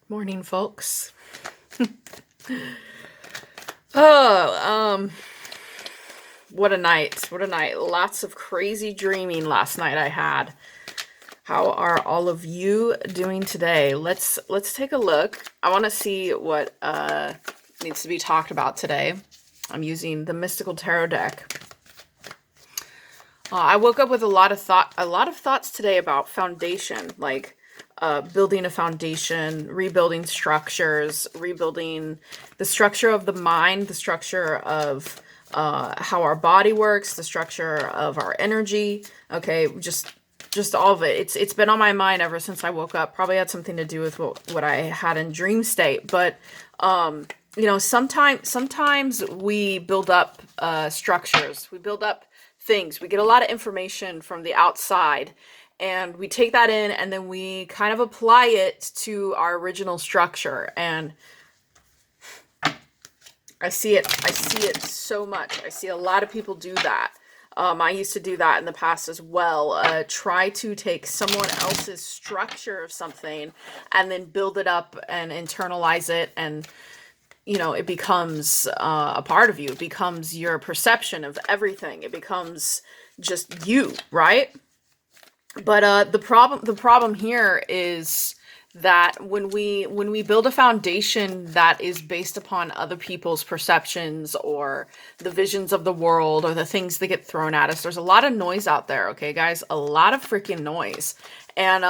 Morning, folks. Oh, what a night. What a night. Lots of crazy dreaming last night I had. How are all of you doing today? Let's take a look. I want to see what needs to be talked about today. I'm using the Mystical Tarot deck. I woke up with a lot of thoughts today about foundation, like building a foundation, rebuilding structures, rebuilding the structure of the mind, the structure of how our body works, the structure of our energy. Okay, just all of it. It's been on my mind ever since I woke up. Probably had something to do with what I had in dream state, but sometimes we build up structures. We build up things. We get a lot of information from the outside, and we take that in, and then we kind of apply it to our original structure. And I see it so much. I see a lot of people do that. I used to do that in the past as well. Try to take someone else's structure of something and then build it up and internalize it, and it becomes a part of you. It becomes your perception of everything. It becomes just you, right? But the problem here is that when we build a foundation that is based upon other people's perceptions or the visions of the world or the things that get thrown at us, there's a lot of noise out there, okay, guys? A lot of freaking noise. And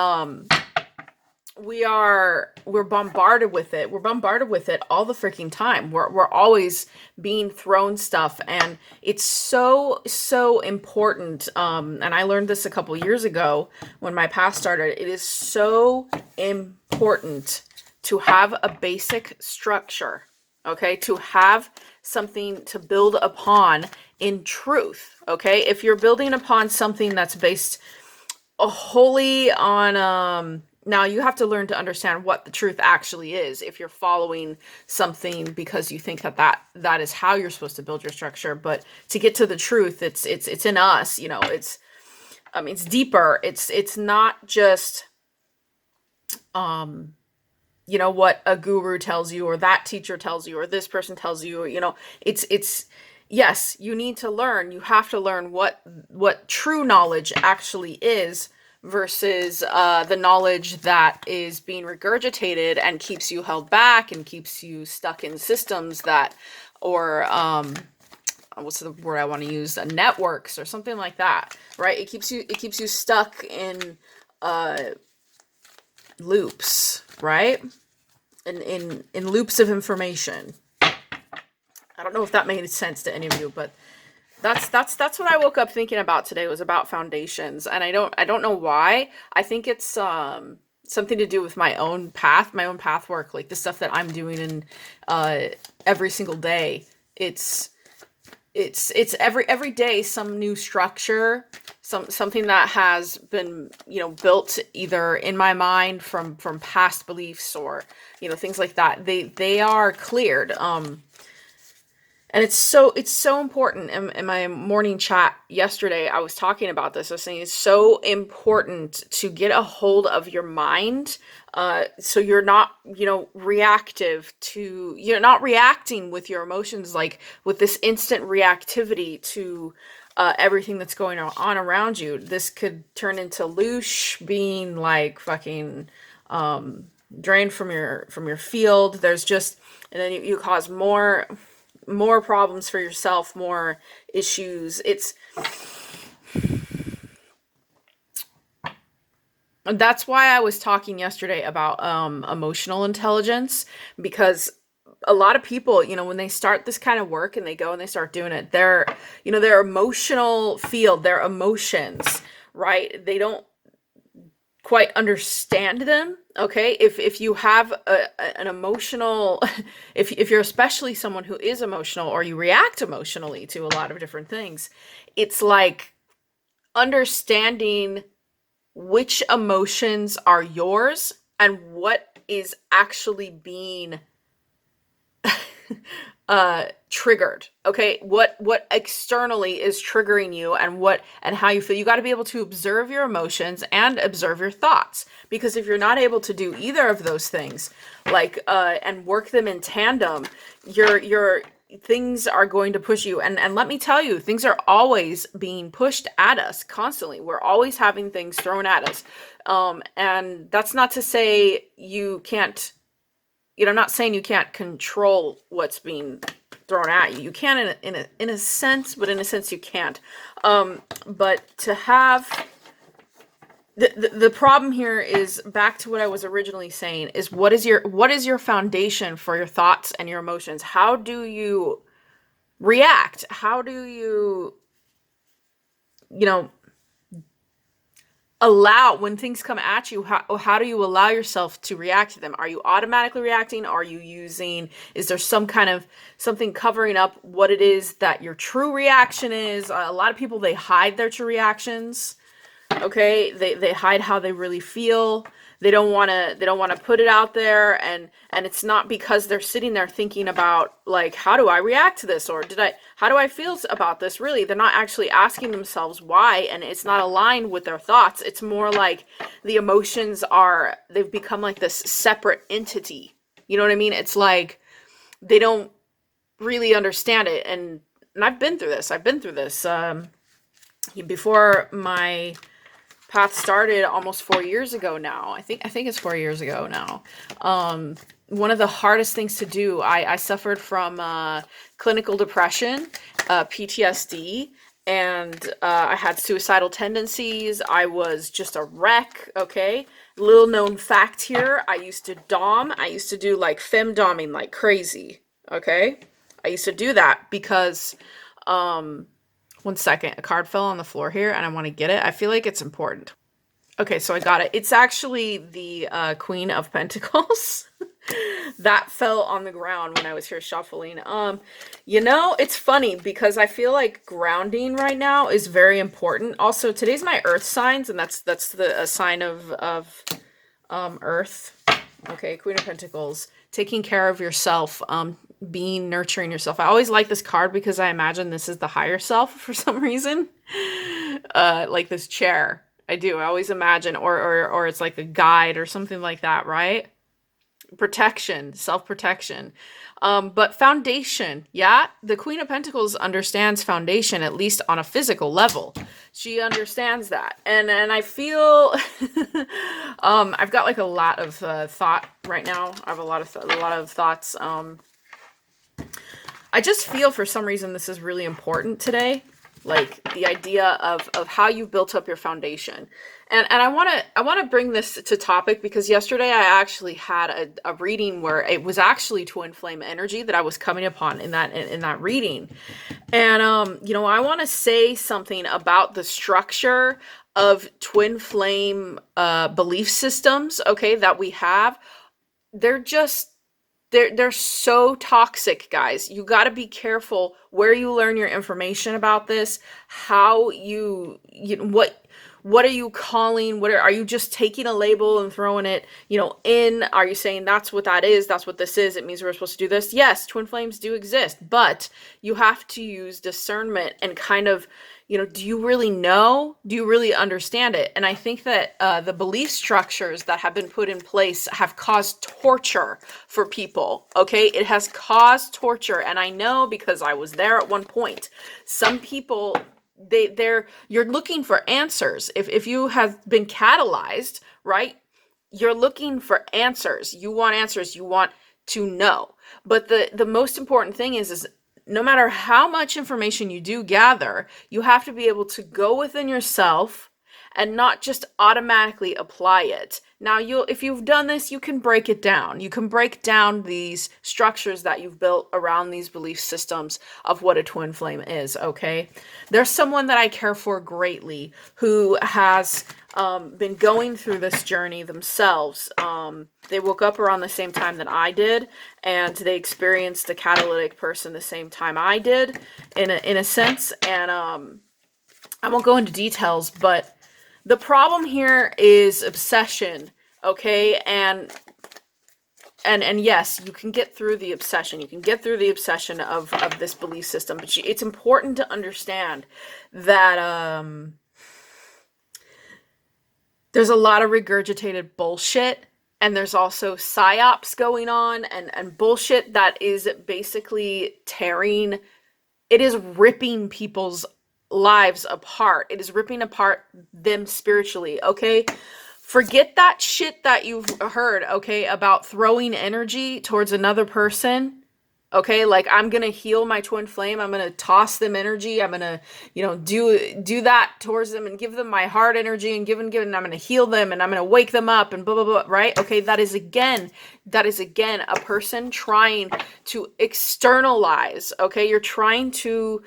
we're bombarded with it. We're bombarded with it all the freaking time. We're always being thrown stuff, and it's so important. And I learned this a couple years ago when my path started. It is so important to have a basic structure, okay? To have something to build upon in truth, okay? If you're building upon something that's based wholly on now you have to learn to understand what the truth actually is if you're following something because you think that is how you're supposed to build your structure. But to get to the truth, it's in us. It's deeper. It's not just what a guru tells you, or that teacher tells you, or this person tells you. It's yes, you need to learn. You have to learn what true knowledge actually is, versus the knowledge that is being regurgitated and keeps you held back and keeps you stuck in systems that, or what's the word I want to use, networks or something like that, right? It keeps you stuck in loops, right? In loops of information. I don't know if that made sense to any of you, but that's what I woke up thinking about today, was about foundations. And I don't know why. I think it's something to do with my own path work, like the stuff that I'm doing in every single day. It's every day some new structure, something that has been built either in my mind from past beliefs, or things like that. They are cleared. And it's so important. In my morning chat yesterday, I was talking about this. I was saying it's so important to get a hold of your mind, so you're not, reactive to, you're not reacting with your emotions, like with this instant reactivity to everything that's going on around you. This could turn into loosh, being like fucking drained from your field. There's just, and then you cause more problems for yourself, more issues. That's why I was talking yesterday about emotional intelligence, because a lot of people, when they start this kind of work and they go and they start doing it, their emotional field, their emotions, right? They don't quite understand them. Okay, if you have an emotional, if you're especially someone who is emotional, or you react emotionally to a lot of different things, it's like understanding which emotions are yours and what is actually being triggered. Okay, what externally is triggering you, and how you feel. You got to be able to observe your emotions and observe your thoughts, because if you're not able to do either of those things, like and work them in tandem, your things are going to push you. And let me tell you, things are always being pushed at us constantly. We're always having things thrown at us. And that's not to say you can't, I'm not saying you can't control what's being thrown at you. You can in a sense, but in a sense you can't. But to have the problem here is back to what I was originally saying, is what is your foundation for your thoughts and your emotions? How do you react? How do you allow, when things come at you, how do you allow yourself to react to them? Are you automatically reacting? Are you is there some kind of something covering up what it is that your true reaction is? A lot of people, they hide their true reactions. Okay, they hide how they really feel. They don't want to put it out there, and it's not because they're sitting there thinking about, like, how do I react to this, or how do I feel about this? Really, they're not actually asking themselves why, and it's not aligned with their thoughts. It's more like the emotions they've become like this separate entity. You know what I mean? It's like they don't really understand it, and I've been through this. Before my path started almost 4 years ago now. I think it's 4 years ago now. One of the hardest things to do, I suffered from clinical depression, PTSD, and I had suicidal tendencies. I was just a wreck, okay? Little known fact here, I used to dom. I used to do like femdoming like crazy, okay? I used to do that because... one second, a card fell on the floor here and I want to get it. I feel like it's important. Okay, so I got it. It's actually the Queen of Pentacles that fell on the ground when I was here shuffling. It's funny because I feel like grounding right now is very important. Also, today's my Earth signs, and that's a sign of Earth. Okay, Queen of Pentacles, taking care of yourself, nurturing yourself. I always like this card because I imagine this is the higher self for some reason. Like this chair. I do. I always imagine, or it's like a guide or something like that, right? Protection, self-protection. But foundation, yeah? The Queen of Pentacles understands foundation, at least on a physical level. She understands that. And I feel I've got like a lot of thought right now. I have a lot of thoughts. I just feel for some reason this is really important today. Like the idea of how you built up your foundation. And I want to bring this to topic because yesterday I actually had a reading where it was actually twin flame energy that I was coming upon in that reading. And I want to say something about the structure of twin flame belief systems, okay, that we have. They're so toxic, guys. You got to be careful where you learn your information about this. How what are you calling? Are you just taking a label and throwing it, in? Are you saying that's what that is? That's what this is. It means we're supposed to do this. Yes, twin flames do exist, but you have to use discernment and kind of, do you really know? Do you really understand it? And I think that the belief structures that have been put in place have caused torture for people, okay? It has caused torture, and I know because I was there at one point. Some people, you're looking for answers. If you have been catalyzed, right? You're looking for answers. You want answers. You want to know. But the most important thing is no matter how much information you do gather, you have to be able to go within yourself and not just automatically apply it. Now, if you've done this, you can break it down. You can break down these structures that you've built around these belief systems of what a twin flame is, okay? There's someone that I care for greatly who has been going through this journey themselves. They woke up around the same time that I did, and they experienced a catalytic person the same time I did, in a sense. And I won't go into details, but the problem here is obsession, okay? And and yes, you can get through the obsession. You can get through the obsession of this belief system, but it's important to understand that there's a lot of regurgitated bullshit, and there's also psyops going on, and bullshit that is basically tearing, it is ripping people's lives apart. It is ripping apart them spiritually, okay? Forget that shit that you've heard, okay, about throwing energy towards another person. Okay, like I'm gonna heal my twin flame. I'm gonna toss them energy. I'm gonna, do that towards them and give them my heart energy and give, and I'm gonna heal them and I'm gonna wake them up and blah blah blah. Right? Okay, that is again a person trying to externalize. Okay, you're trying to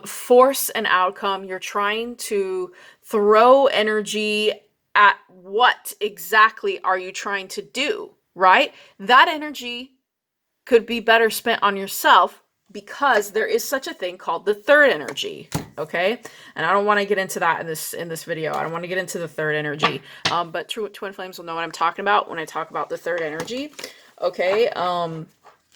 force an outcome. You're trying to throw energy at what exactly are you trying to do? Right? That energy could be better spent on yourself, because there is such a thing called the third energy, okay? And I don't want to get into that in this video. I don't want to get into the third energy, but true twin flames will know what I'm talking about when I talk about the third energy, okay?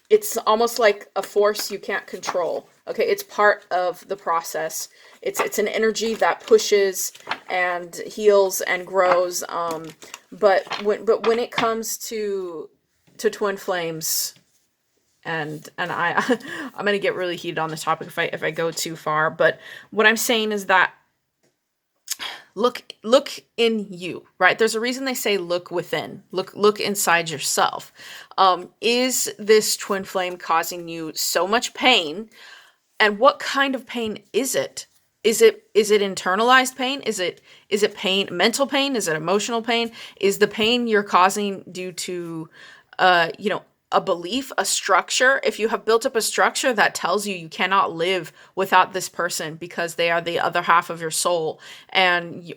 It's almost like a force you can't control, okay? It's part of the process. It's an energy that pushes and heals and grows, but when it comes to twin flames, and I'm going to get really heated on this topic if I go too far, but what I'm saying is that look in you, right? There's a reason they say look within, look inside yourself. Is this twin flame causing you so much pain? And what kind of pain is it? Is it internalized pain? Is it pain, mental pain? Is it emotional pain? Is the pain you're causing due to a belief, a structure? If you have built up a structure that tells you cannot live without this person because they are the other half of your soul,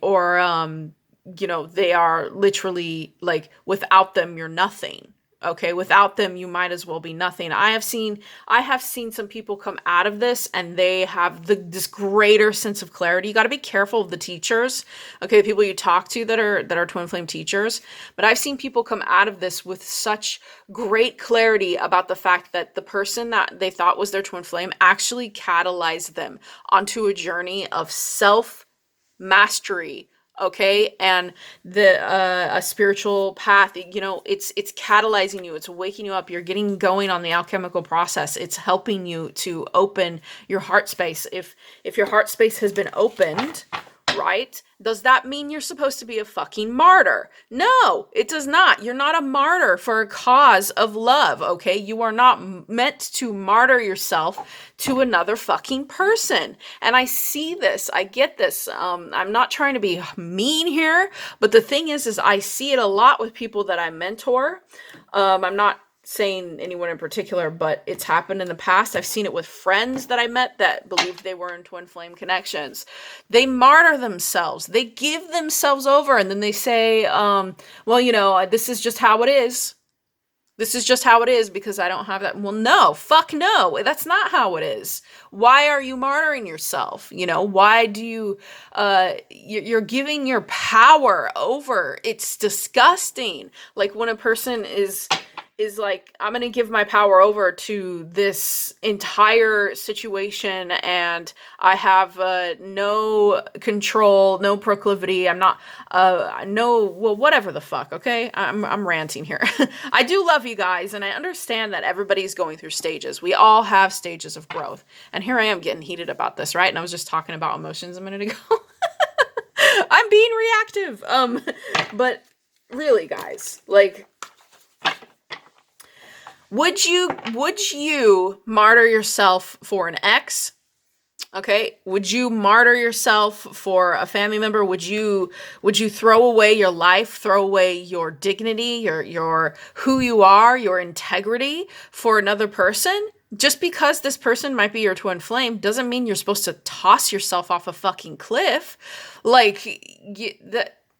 or they are literally like, without them you're nothing. Okay, without them you might as well be nothing. I have seen some people come out of this and they have this greater sense of clarity. You got to be careful of the teachers, okay, the people you talk to that are twin flame teachers. But I've seen people come out of this with such great clarity about the fact that the person that they thought was their twin flame actually catalyzed them onto a journey of self mastery, okay, and a spiritual path. It's catalyzing you, it's waking you up, you're getting going on the alchemical process. It's helping you to open your heart space. If your heart space has been opened, right, does that mean you're supposed to be a fucking martyr? No, it does not. You're not a martyr for a cause of love, okay? You are not meant to martyr yourself to another fucking person. And I see this, I get this. I'm not trying to be mean here, but the thing is I see it a lot with people that I mentor. I'm not saying anyone in particular, but it's happened in the past. I've seen it with friends that I met that believed they were in twin flame connections. They martyr themselves. They give themselves over, and then they say, this is just how it is. This is just how it is because I don't have that. Well, no, fuck no. That's not how it is. Why are you martyring yourself? Why do you, you're giving your power over. It's disgusting. Like when a person is like, I'm going to give my power over to this entire situation and I have no control, no proclivity. I'm not, whatever the fuck, okay? I'm ranting here. I do love you guys, and I understand that everybody's going through stages. We all have stages of growth. And here I am getting heated about this, right? And I was just talking about emotions a minute ago. I'm being reactive. But really, guys, like, would you martyr yourself for an ex? Okay. Would you martyr yourself for a family member? Would you throw away your life, throw away your dignity, your who you are, your integrity for another person? Just because this person might be your twin flame doesn't mean you're supposed to toss yourself off a fucking cliff.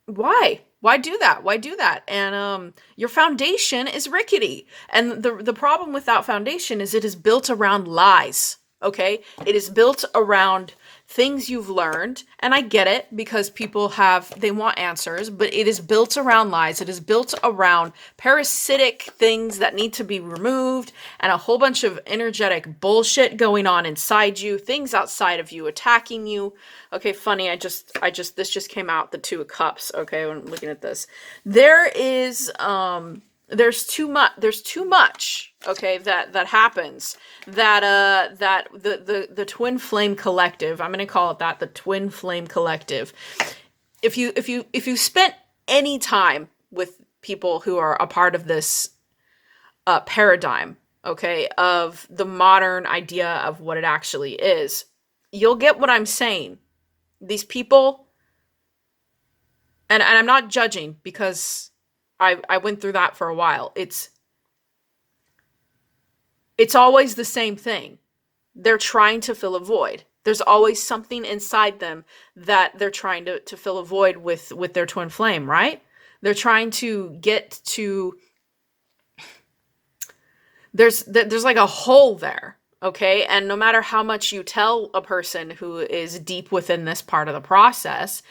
Why? Why do that? Why do that? And your foundation is rickety. And the problem with that foundation is it is built around lies. Okay? It is built around things you've learned, and I get it because people they want answers, but it is built around lies. It is built around parasitic things that need to be removed and a whole bunch of energetic bullshit going on inside you, things outside of you attacking you. Okay, funny, this just came out, the Two of Cups, okay, when I'm looking at this. There's too much, okay, that happens, that the twin flame collective, I'm going to call it that, the twin flame collective. If you spent any time with people who are a part of this paradigm, okay, of the modern idea of what it actually is, you'll get what I'm saying. These people, and I'm not judging because I went through that for a while. It's always the same thing. They're trying to fill a void. There's always something inside them that they're trying to fill a void with their twin flame, right? They're trying to get to, there's like a hole there, okay? And no matter how much you tell a person who is deep within this part of the process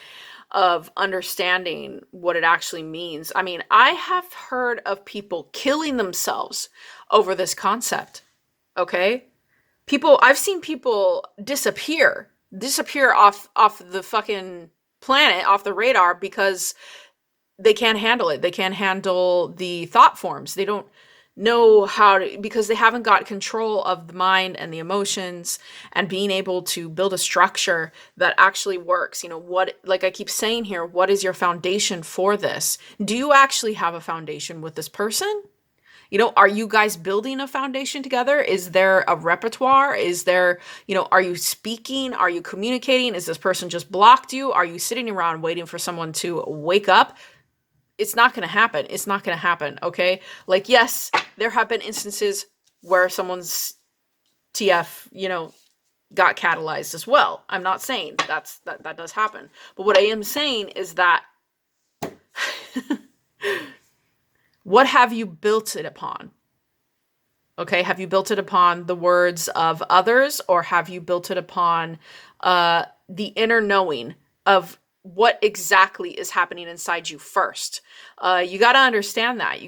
of understanding what it actually means. I mean, I have heard of people killing themselves over this concept, okay? I've seen people disappear off the fucking planet, off the radar, because they can't handle it. They can't handle the thought forms. They don't know how to, because they haven't got control of the mind and the emotions and being able to build a structure that actually works. You know, what, like I keep saying here, what is your foundation for this? Do you actually have a foundation with this person? You know, are you guys building a foundation together? Is there a repertoire? Is there, you know, are you speaking? Are you communicating? Is this person just blocked you? Are you sitting around waiting for someone to wake up? It's not going to happen. It's not going to happen. Okay. Like, yes, there have been instances where someone's TF, you know, got catalyzed as well. I'm not saying that does happen. But what I am saying is that what have you built it upon? Okay. Have you built it upon the words of others, or have you built it upon the inner knowing of what exactly is happening inside you first? You got to understand that.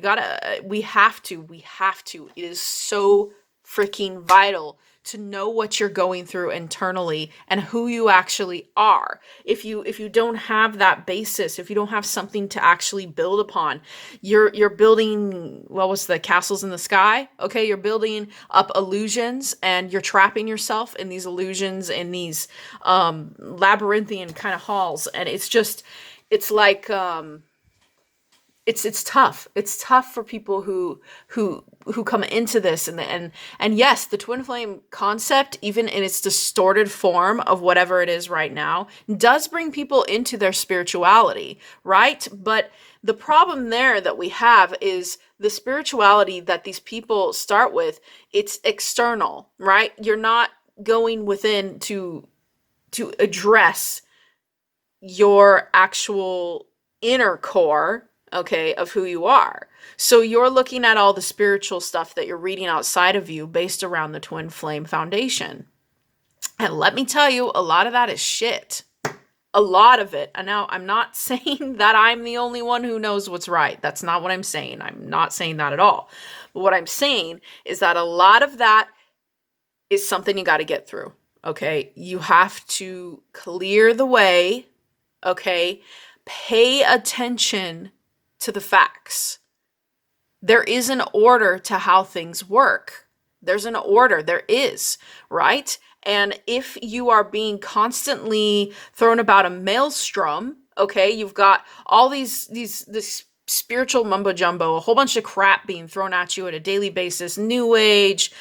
We have to. It is so freaking vital to know what you're going through internally and who you actually are. If you don't have that basis, if you don't have something to actually build upon, you're building, what was the castles in the sky? Okay, you're building up illusions and you're trapping yourself in these illusions, in these labyrinthian kind of halls, and it's like it's tough. It's tough for people who come into this, and yes, the twin flame concept, even in its distorted form of whatever it is right now, does bring people into their spirituality, right? But the problem there that we have is the spirituality that these people start with, it's external, right? You're not going within to address your actual inner core, okay, of who you are. So you're looking at all the spiritual stuff that you're reading outside of you based around the twin flame foundation. And let me tell you, a lot of that is shit. A lot of it. And now I'm not saying that I'm the only one who knows what's right. That's not what I'm saying. I'm not saying that at all. But what I'm saying is that a lot of that is something you got to get through. Okay. You have to clear the way. Okay. Pay attention to the facts. There is an order to how things work. There's an order. There is, right? And if you are being constantly thrown about a maelstrom, okay, you've got all this spiritual mumbo jumbo, a whole bunch of crap being thrown at you at a daily basis, New Age,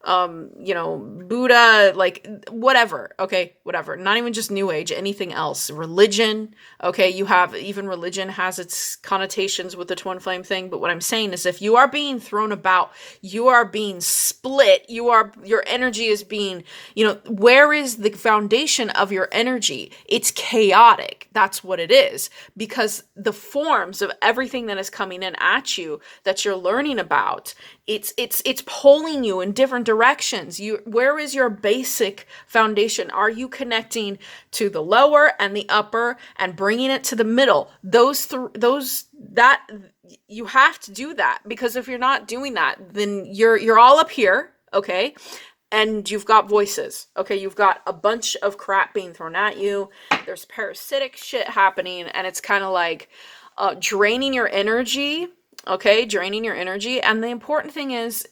you know, Buddha, like whatever, okay, whatever, not even just New Age, anything else, religion, okay, you have, even religion has its connotations with the twin flame thing, but what I'm saying is if you are being thrown about, you are being split, your energy is being, you know, where is the foundation of your energy? It's chaotic, that's what it is, because the forms of everything that is coming in at you, that you're learning about, it's pulling you in different directions. Where is your basic foundation? Are you connecting to the lower and the upper and bringing it to the middle? That you have to do that, because if you're not doing that, then you're all up here, okay? And you've got voices, okay? You've got a bunch of crap being thrown at you. There's parasitic shit happening, and it's kind of like draining your energy, okay? Draining your energy. And the important thing is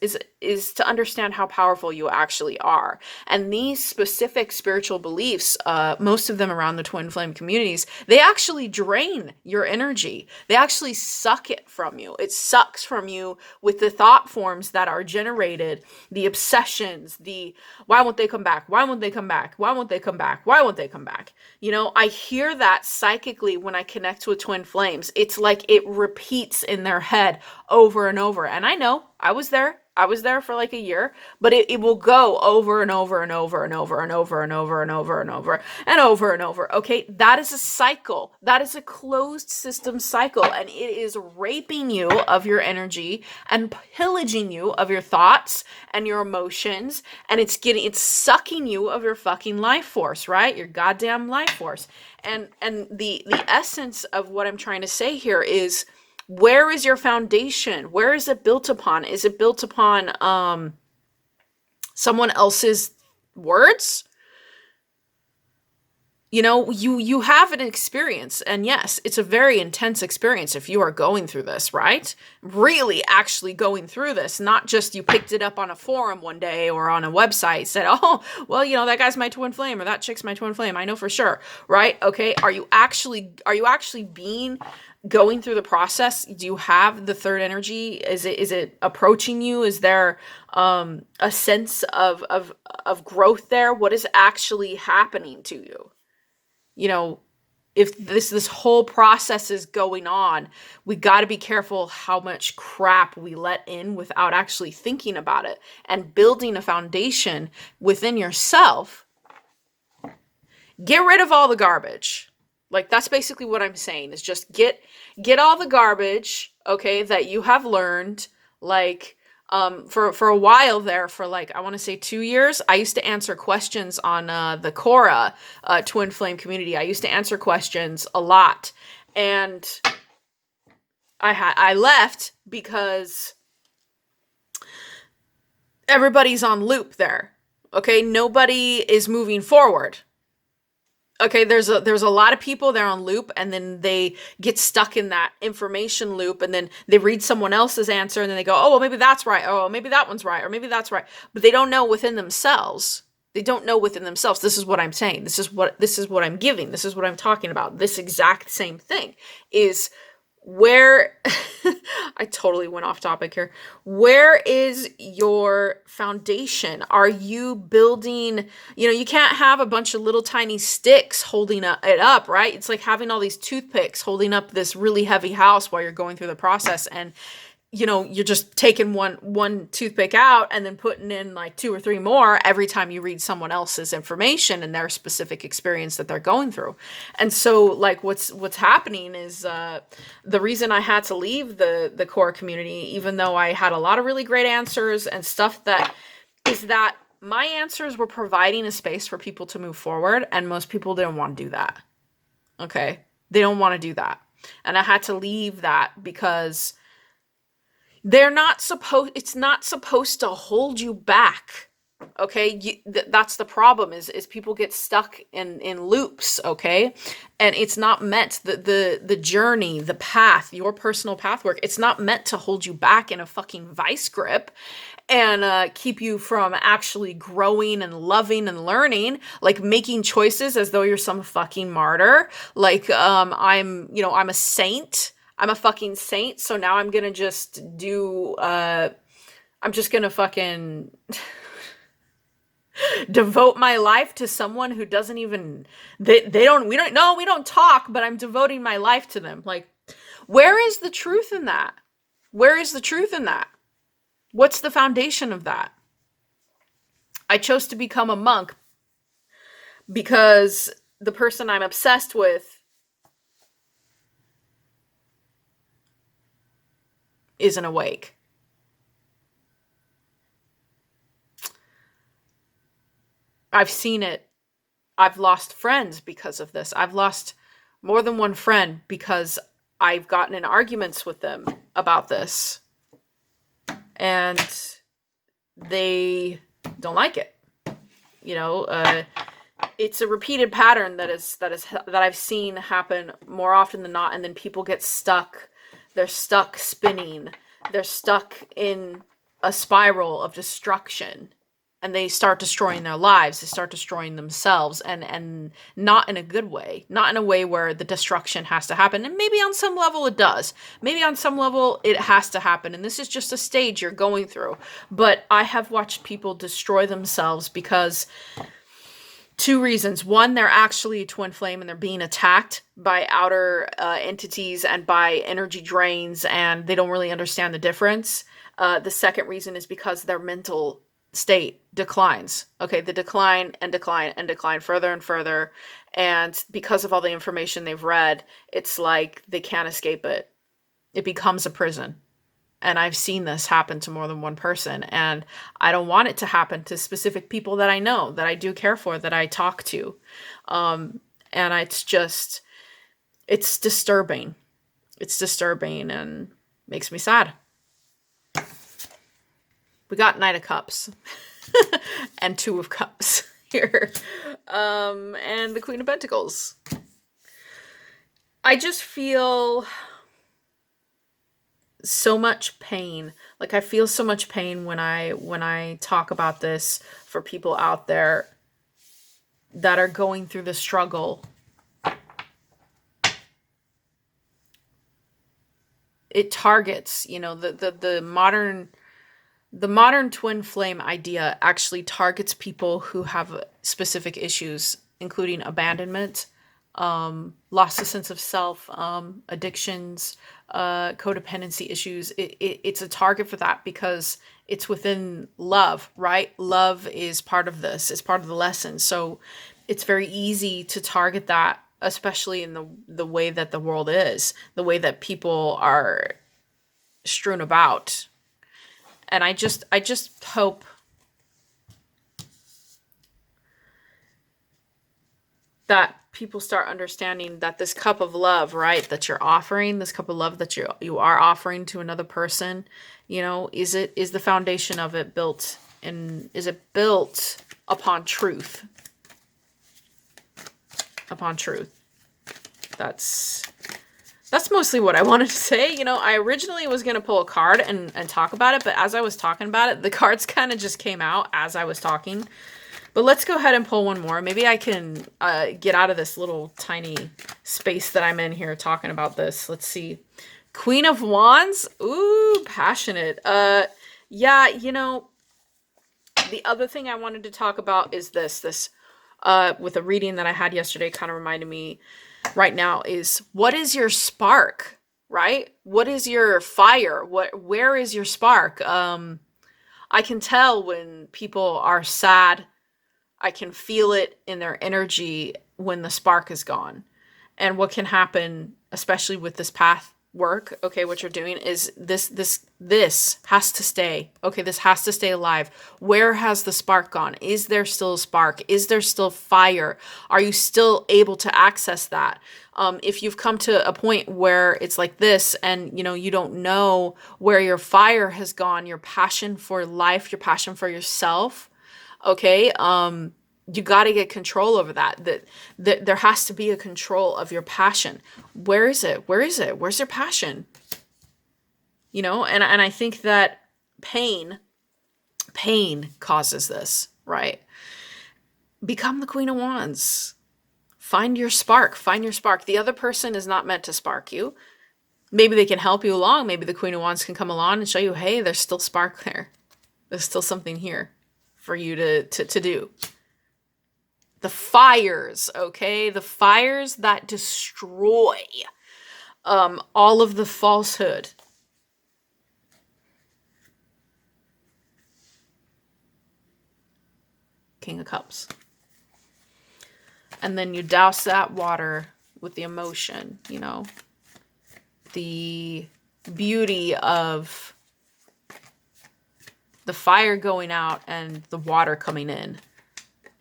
to understand how powerful you actually are. And these specific spiritual beliefs, most of them around the twin flame communities, they actually drain your energy. They actually suck it from you. It sucks from you with the thought forms that are generated, the obsessions, the why won't they come back? Why won't they come back? Why won't they come back? Why won't they come back? You know, I hear that psychically when I connect with twin flames. It's like it repeats in their head over and over. And I know, I was there. I was there for like a year, but it will go over and over and over and over and over and over and over and over and over and over. Okay, that is a cycle. That is a closed system cycle, and it is raping you of your energy and pillaging you of your thoughts and your emotions, and it's sucking you of your fucking life force, right? Your goddamn life force. And the essence of what I'm trying to say here is, where is your foundation? Where is it built upon? Is it built upon someone else's words? You know, you have an experience, and yes, it's a very intense experience if you are going through this, right? Really actually going through this, not just you picked it up on a forum one day or on a website, said, oh, well, you know, that guy's my twin flame or that chick's my twin flame. I know for sure, right? Okay, are you actually going through the process? Do you have the third energy? Is it approaching you? Is there a sense of growth there? What is actually happening to you? You know, if this whole process is going on, we got to be careful how much crap we let in without actually thinking about it and building a foundation within yourself. Get rid of all the garbage. Like, that's basically what I'm saying, is just get all the garbage, okay, that you have learned. Like, for a while there, for like, I want to say 2 years, I used to answer questions on the Cora twin flame community. I used to answer questions a lot, and I left because everybody's on loop there. Okay, nobody is moving forward. Okay, there's a lot of people there on loop, and then they get stuck in that information loop, and then they read someone else's answer, and then they go, oh, well, maybe that's right. Oh, maybe that one's right, or maybe that's right. But they don't know within themselves. They don't know within themselves. This is what I'm saying. This is what I'm giving. This is what I'm talking about. This exact same thing is where I totally went off topic here. Where is your foundation? Are you building, you know, you can't have a bunch of little tiny sticks holding it up, right? It's like having all these toothpicks holding up this really heavy house while you're going through the process, and you know, you're just taking one toothpick out and then putting in like 2 or 3 more every time you read someone else's information and their specific experience that they're going through. And so like what's happening is the reason I had to leave the core community, even though I had a lot of really great answers and stuff, that is that my answers were providing a space for people to move forward, and most people didn't want to do that. Okay? They don't want to do that. And I had to leave that because it's not supposed to hold you back. Okay, that's the problem. Is people get stuck in loops. Okay, and it's not meant, the journey, the path, your personal path work. It's not meant to hold you back in a fucking vice grip and keep you from actually growing and loving and learning, like making choices as though you're some fucking martyr. Like I'm a saint. I'm a fucking saint, so now I'm gonna just do, I'm just gonna fucking devote my life to someone who doesn't even, we don't talk, but I'm devoting my life to them. Like, where is the truth in that? Where is the truth in that? What's the foundation of that? I chose to become a monk because the person I'm obsessed with isn't awake. I've seen it. I've lost friends because of this. I've lost more than one friend because I've gotten in arguments with them about this. And they don't like it. You know, it's a repeated pattern that I've seen happen more often than not, and then people get stuck. They're stuck spinning. They're stuck in a spiral of destruction, and they start destroying their lives. They start destroying themselves, and not in a good way, not in a way where the destruction has to happen. And maybe on some level it does. Maybe on some level it has to happen, and this is just a stage you're going through. But I have watched people destroy themselves because two reasons. One, they're actually a twin flame and they're being attacked by outer entities and by energy drains, and they don't really understand the difference. The second reason is because their mental state declines. Okay, they decline and decline and decline further and further. And because of all the information they've read, it's like they can't escape it. It becomes a prison. And I've seen this happen to more than one person, and I don't want it to happen to specific people that I know, that I do care for, that I talk to. And it's disturbing. It's disturbing and makes me sad. We got Knight of Cups and Two of Cups here. And the Queen of Pentacles. I just feel so much pain. Like, I feel so much pain when I talk about this for people out there that are going through the struggle. It targets, you know, the modern twin flame idea actually targets people who have specific issues, including abandonment, loss of sense of self, addictions, codependency issues. It's a target for that because it's within love, right? Love is part of this. It's part of the lesson. So it's very easy to target that, especially in the way that the world is, the way that people are strewn about. And I just hope that people start understanding that this cup of love, right, that you're offering, this cup of love that you are offering to another person, you know, is the foundation of it built is it built upon truth? Upon truth. That's mostly what I wanted to say. You know, I originally was going to pull a card and talk about it, but as I was talking about it, the cards kind of just came out as I was talking. But let's go ahead and pull one more. Maybe I can get out of this little tiny space that I'm in here talking about this. Let's see. Queen of Wands. Ooh, passionate. Yeah, you know, the other thing I wanted to talk about is this with a reading that I had yesterday kind of reminded me right now is, what is your spark, right? What is your fire? Where is your spark? I can tell when people are sad. I can feel it in their energy when the spark is gone. And what can happen, especially with this path work, okay, what you're doing is this has to stay. Okay, this has to stay alive. Where has the spark gone? Is there still a spark? Is there still fire? Are you still able to access that? If you've come to a point where it's like this and, you know, you don't know where your fire has gone, your passion for life, your passion for yourself, okay, you got to get control over that. That there has to be a control of your passion. Where is it? Where's your passion? You know, and I think that pain causes this, right? Become the Queen of Wands. Find your spark. Find your spark. The other person is not meant to spark you. Maybe they can help you along. Maybe the Queen of Wands can come along and show you, hey, there's still spark there. There's still something here for you to do. The fires, okay? The fires that destroy all of the falsehood. King of Cups. And then you douse that water with the emotion, you know, the beauty of the fire going out and the water coming in.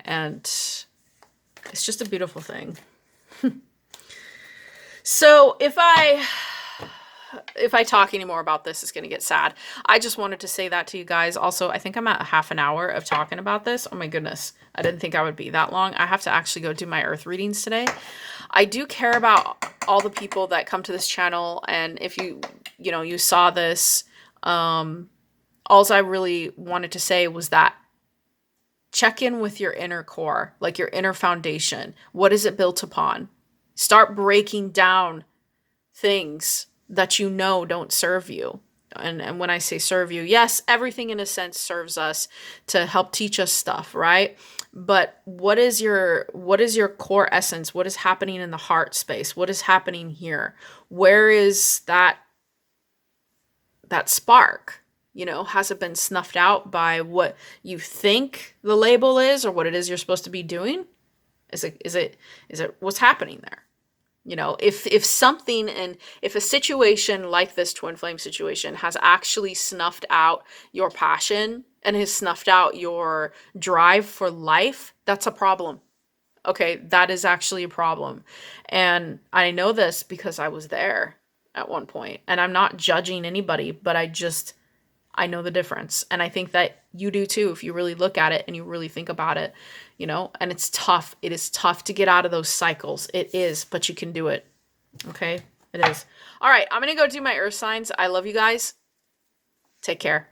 And it's just a beautiful thing. So if I talk anymore about this, it's going to get sad. I just wanted to say that to you guys. Also, I think I'm at half an hour of talking about this. Oh my goodness. I didn't think I would be that long. I have to actually go do my earth readings today. I do care about all the people that come to this channel. And if you saw this, all I really wanted to say was that check in with your inner core, like your inner foundation. What is it built upon? Start breaking down things that you know don't serve you. And when I say serve you, yes, everything in a sense serves us to help teach us stuff, right? But what is your core essence? What is happening in the heart space? What is happening here? Where is that spark? Has it been snuffed out by what you think the label is or what it is you're supposed to be doing? Is it what's happening there? If something, and if a situation like this twin flame situation has actually snuffed out your passion and has snuffed out your drive for life, that's a problem. Okay, that is actually a problem. And I know this because I was there at one point, and I'm not judging anybody, but I know the difference. And I think that you do too, if you really look at it and you really think about it, and it's tough. It is tough to get out of those cycles. It is, but you can do it. Okay, it is. All right, I'm going to go do my earth signs. I love you guys. Take care.